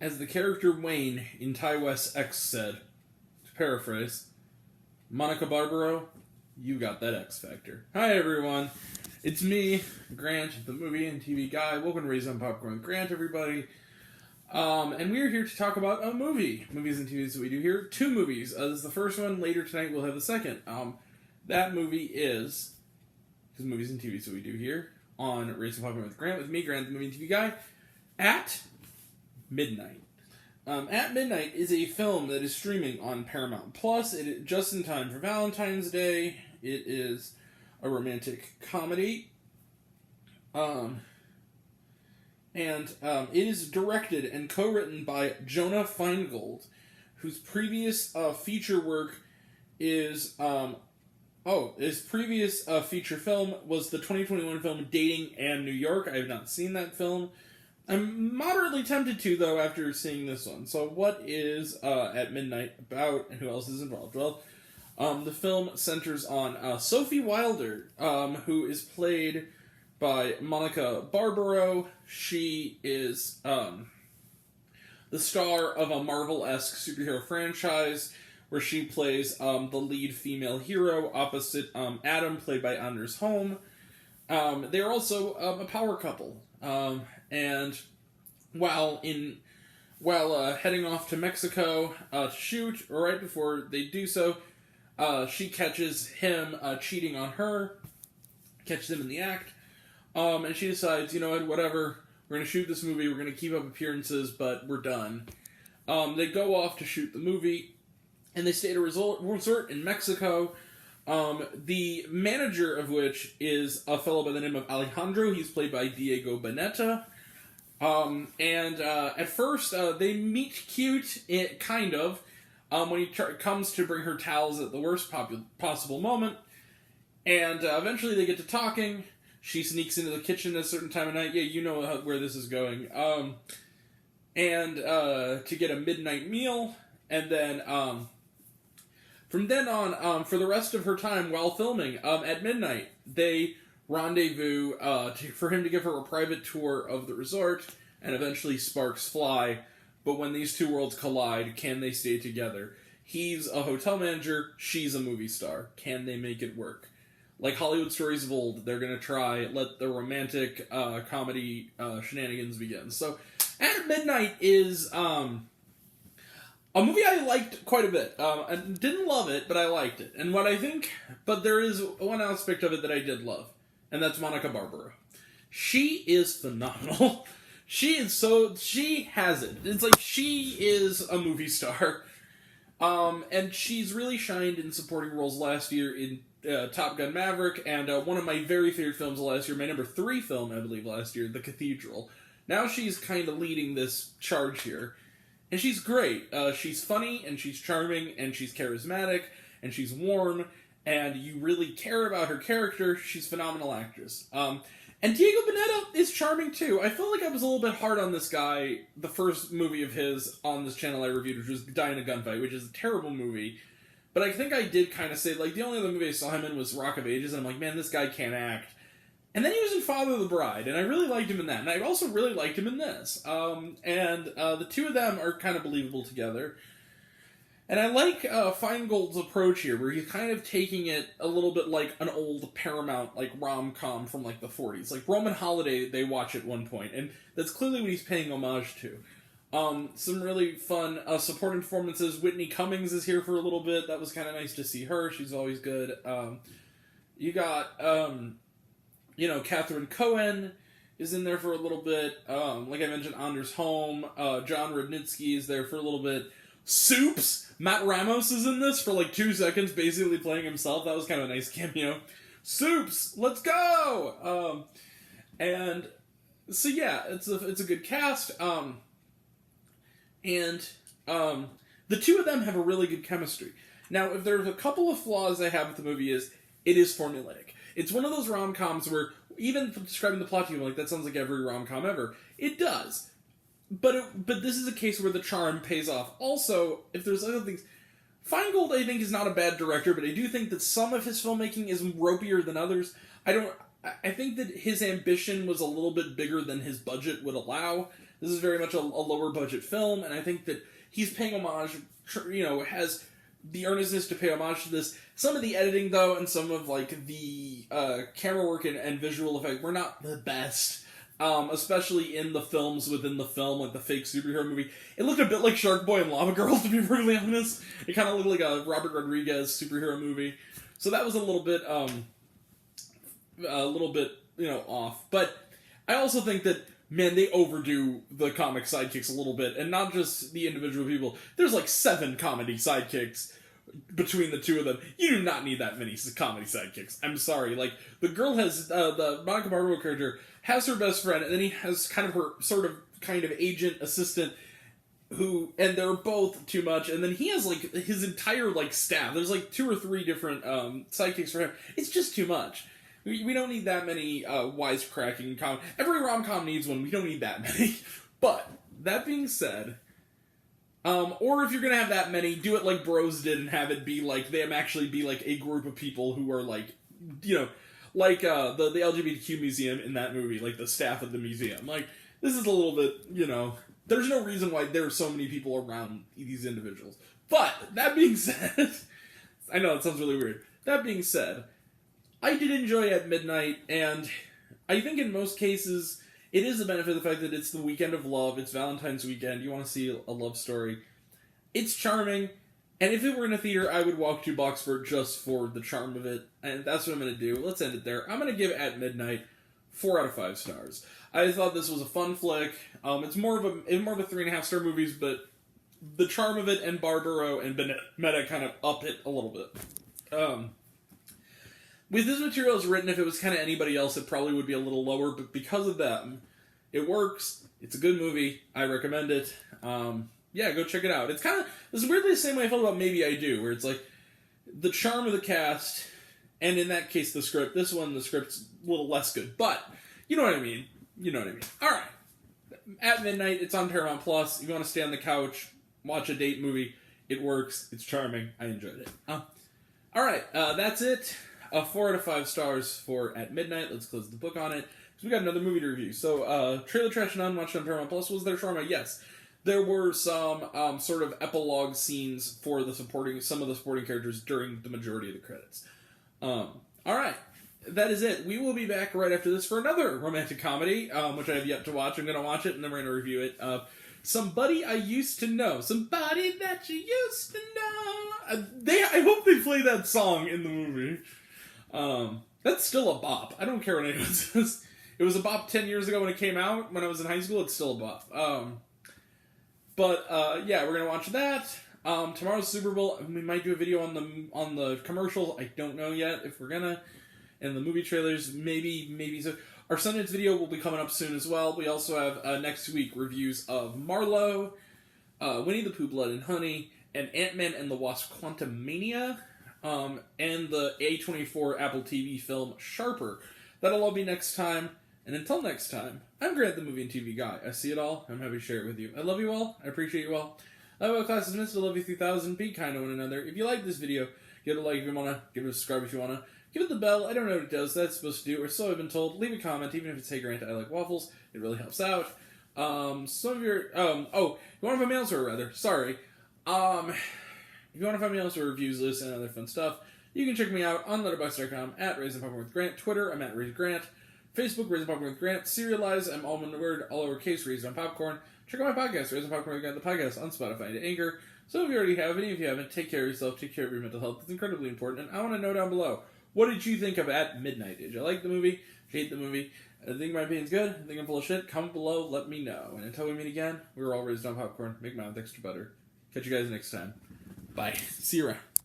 As the character Wayne in Ty West's X said, to paraphrase, Monica Barbaro, you got that X Factor. Hi everyone, it's me, Grant, the movie and TV guy. Welcome to Raise on Popcorn with Grant, everybody. And we're here to talk about a movie. Movies and TVs that we do here. 2 movies. This is the first one. Later tonight we'll have the second. That movie is movies and TVs that we do here on Raise on Popcorn with Grant. With me, Grant, the movie and TV guy. At Midnight. At Midnight is a film that is streaming on Paramount Plus. It just in time for Valentine's Day. It is a romantic comedy. And it is directed and co-written by Jonah Feingold, whose previous feature work is his previous feature film was the 2021 film Dating and New York. I have not seen that film. I'm moderately tempted to, though, after seeing this one. So what is At Midnight about, and who else is involved? Well, the film centers on Sophie Wilder, who is played by Monica Barbaro. She is the star of a Marvel-esque superhero franchise where she plays the lead female hero opposite Adam, played by Anders Holm. They're also a power couple. And while heading off to Mexico to shoot, or right before they do so, she catches him cheating on her, catches him in the act, and she decides, you know what, whatever, we're going to shoot this movie, we're going to keep up appearances, but we're done. They go off to shoot the movie, and they stay at a resort in Mexico, the manager of which is a fellow by the name of Alejandro. He's played by Diego Boneta. At first, they meet cute, kind of, when he comes to bring her towels at the worst possible moment. And eventually they get to talking. She sneaks into the kitchen at a certain time of night. Yeah, you know where this is going. To get a midnight meal. And then, from then on, for the rest of her time while filming, at midnight, they rendezvous for him to give her a private tour of the resort, and eventually sparks fly. But when these two worlds collide, can they stay together? He's a hotel manager, she's a movie star. Can they make it work? Like Hollywood stories of old, they're going to try, let the romantic comedy shenanigans begin. So, At Midnight is a movie I liked quite a bit. I didn't love it, but I liked it. And but there is one aspect of it that I did love, and that's Monica Barbaro. She is phenomenal. She has it. It's like she is a movie star. And she's really shined in supporting roles last year in Top Gun Maverick, and one of my very favorite films last year, my number 3 film, I believe, last year, The Cathedral. Now she's kind of leading this charge here. And she's great. She's funny, and she's charming, and she's charismatic, and she's warm, and you really care about her character. She's a phenomenal actress. And Diego Boneta is charming, too. I feel like I was a little bit hard on this guy the first movie of his on this channel I reviewed, which was Die in a Gunfight, which is a terrible movie. But I think I did kind of say, like, the only other movie I saw him in was Rock of Ages, and I'm like, man, this guy can't act. And then he was in Father of the Bride, and I really liked him in that. And I also really liked him in this. The two of them are kind of believable together. And I like Feingold's approach here, where he's kind of taking it a little bit like an old Paramount, like, rom-com from, like, the 40s. Like, Roman Holiday, they watch at one point, and that's clearly what he's paying homage to. Some really fun supporting performances. Whitney Cummings is here for a little bit. That was kind of nice to see her. She's always good. You got... Catherine Cohen is in there for a little bit. Like I mentioned, Anders Holm. John Rudnitsky is there for a little bit. Soups! Matt Ramos is in this for like 2 seconds, basically playing himself. That was kind of a nice cameo. Soups! Let's go! So yeah, it's a good cast. The two of them have a really good chemistry. Now, if there's a couple of flaws I have with the movie is, it is formulaic. It's one of those rom-coms where, even describing the plot to you, I'm like, that sounds like every rom-com ever. It does. But this is a case where the charm pays off. Also, if there's other things... Feingold, I think, is not a bad director, but I do think that some of his filmmaking is ropier than others. I think that his ambition was a little bit bigger than his budget would allow. This is very much a lower budget film, and I think that he's paying homage, has the earnestness to pay homage to this. Some of the editing, though, and some of, like, the camera work and visual effect were not the best. Especially in the films within the film, like the fake superhero movie. It looked a bit like Shark Boy and Lava Girl, to be brutally honest. It kind of looked like a Robert Rodriguez superhero movie. So that was a little bit, off. But I also think that, man, they overdo the comic sidekicks a little bit, and not just the individual people. There's like 7 comedy sidekicks between the two of them. You do not need that many comedy sidekicks. I'm sorry. Like, the girl has, the Monica Barbaro character has her best friend, and then he has kind of her kind of agent assistant and they're both too much, and then he has, like, his entire, like, staff. There's, like, 2 or 3 different, sidekicks for him. It's just too much. We don't need that many, wisecracking every rom-com needs one. We don't need that many. But, that being said, or if you're gonna have that many, do it like Bros did and have it be, like, them actually be, like, a group of people who are, like, like, the LGBTQ museum in that movie, like, the staff of the museum. Like, this is a little bit, there's no reason why there are so many people around these individuals. But, that being said, I know, it sounds really weird. That being said, I did enjoy At Midnight, and I think in most cases, it is the benefit of the fact that it's the weekend of love, it's Valentine's weekend, you want to see a love story. It's charming, and if it were in a theater, I would walk to Boxford just for the charm of it, and that's what I'm going to do. Let's end it there. I'm going to give At Midnight 4 out of 5 stars. I thought this was a fun flick. It's more of a 3.5 star movies, but the charm of it and Barbaro and Meta kind of up it a little bit. With this material as written, if it was kind of anybody else, it probably would be a little lower, but because of them, it works. It's a good movie. I recommend it. Yeah, go check it out. It's weirdly the same way I felt about Maybe I Do, where it's like, the charm of the cast, and in that case, the script. This one, the script's a little less good, but you know what I mean. Alright. At Midnight, it's on Paramount Plus. If you want to stay on the couch, watch a date movie, it works. It's charming. I enjoyed it. Alright, that's it. 4 out of 5 stars for At Midnight. Let's close the book on it. So we got another movie to review. So, Trailer Trash and Unwatched on Paramount Plus. Was there trauma? Yes. There were some sort of epilogue scenes for some of the supporting characters during the majority of the credits. Alright. That is it. We will be back right after this for another romantic comedy, which I have yet to watch. I'm going to watch it, and then we're going to review it. Somebody I Used to Know. Somebody that you used to know. I hope they play that song in the movie. That's still a bop. I don't care what anyone says. It was a bop 10 years ago when it came out. When I was in high school, it's still a bop. Yeah, we're gonna watch that. Tomorrow's Super Bowl. We might do a video on the commercials. I don't know yet if we're gonna. And the movie trailers, maybe so. Our Sundance video will be coming up soon as well. We also have next week reviews of Marlowe, Winnie the Pooh, Blood and Honey, and Ant-Man and the Wasp: Quantumania. And the A24 Apple TV film Sharper. That'll all be next time. And until next time, I'm Grant, the movie and TV guy. I see it all. I'm happy to share it with you. I love you all. I appreciate you all. I love class is missed. I love you 3000. Be kind to one another. If you like this video, give it a like if you want to. Give it a subscribe if you want to. Give it the bell. I don't know what it does. That's supposed to do, or so I've been told. Leave a comment, even if it's Hey Grant, I like waffles. It really helps out. Some of your... you want to find me elsewhere, rather. Sorry. If you want to find me elsewhere, reviews, lists, and other fun stuff, you can check me out on letterboxd.com at Raisin Popcorn with Grant. Twitter, I'm at Raisin Grant. Facebook, Raisin Popcorn with Grant. Serialize, I'm all one word, all lowercase, Raisin on Popcorn. Check out my podcast, Raisin Popcorn with Grant, the podcast on Spotify and Anchor. Some of you already have, any of you haven't, take care of yourself, take care of your mental health. It's incredibly important, and I want to know down below, what did you think of At Midnight? Did you like the movie? Hate the movie? I think my opinion's good. I think I'm full of shit. Comment below, let me know. And until we meet again, we're all raised on popcorn. Make mouth extra butter. Catch you guys next time. Bye. See you around.